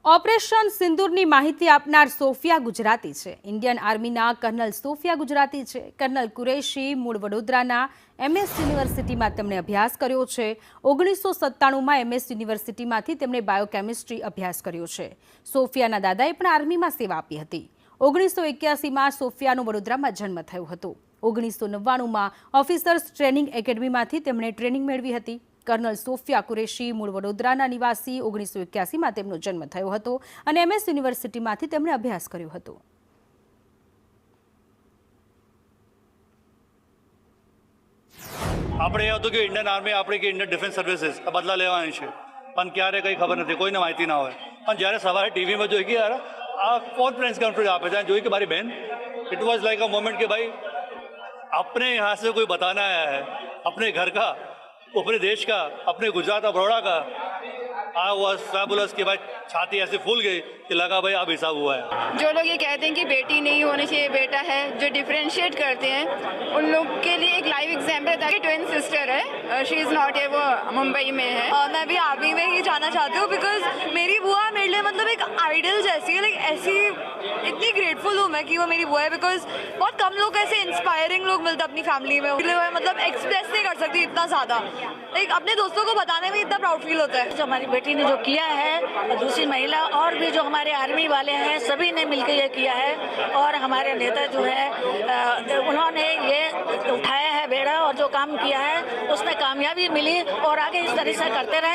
Operation સિંદૂરની માહિતી આપનાર Sofia Gujarati છે। ઇન્ડિયન આર્મીના કર્નલ સોફિયા ગુજરાતી છે। કર્નલ કુરેશી મૂળ વડોદરાના MS યુનિવર્સિટીમાં તેમણે અભ્યાસ કર્યો છે। 1997માં MS યુનિવર્સિટીમાંથી તેમણે બાયોકેમિસ્ટ્રી અભ્યાસ કર્યો છે। સોફિયાના દાદાએ પણ આર્મીમાં સેવા આપી હતી। 1981માં સોફિયાનો વડોદરામાં જન્મ થયો હતો। 1999માં ઓફિસર્સ ટ્રેનિંગ એકેડમીમાંથી તેમણે ટ્રેનિંગ મેળવી હતી। कर्नल सोफिया कुरेशी मूळ वडोदराना निवासी 1981માં તેમનો જન્મ થયો હતો અને MS યુનિવર્સિટીમાંથી તેમણે અભ્યાસ કર્યો હતો। આપણે એ હતું કે ઇન્ડિયન આર્મી આપણે કે ઇન્ડિયન ડિફેન્સ સર્વિસીસ બદલા લેવાની છે પણ ક્યારે કંઈ ખબર નથી, કોઈને માહિતી ના હોય। પણ જ્યારે સવારે ટીવીમાં જોઈ કે યાર આ કોણ પ્રેસ કોન્ફરન્સ આપે છે, જોઈ કે મારી બહેન it was like a moment कि भाई अपने यहाँ से कोई बताना आया है, अपने घर का, अपने देश का, अपने गुजरात और बड़ौदा का। हुआ फैबुलस कि भाई छाती ऐसे फूल गई कि लगा भाई अब हिसाब हुआ है। जो लोग ये कहते हैं कि बेटी नहीं होनी चाहिए बेटा है, जो डिफरेंशिएट करते हैं उन लोग के लिए एक लाइव एग्जाम्पल था कि ट्विन सिस्टर है, शी इज़ नॉट ए, वो मुंबई में है। मैं भी आर्मी में ही जाना चाहती हूँ बिकॉज मेरी बुआ मेरे लिए मतलब एक आइडल जैसी है। लाइक ऐसी इतनी ग्रेटफुल हूँ मैं कि वो मेरी बुआ है बिकॉज बहुत कम लोग ऐसे इंस्पायरिंग लोग मिलते अपनी फैमिली में। मतलब एक्सप्रेस नहीं कर सकती इतना ज़्यादा, लाइक अपने दोस्तों को बताने में इतना प्राउड फील होता है। जो हमारी बेटी ने जो किया है, दूसरी महिला और भी जो हमारे आर्मी वाले हैं सभी ने मिलकर ये किया है और हमारे नेता जो है उन्होंने ये उठाया है बेड़ा और जो काम किया है उसमें कामयाबी मिली और आगे इस तरह से करते रहे।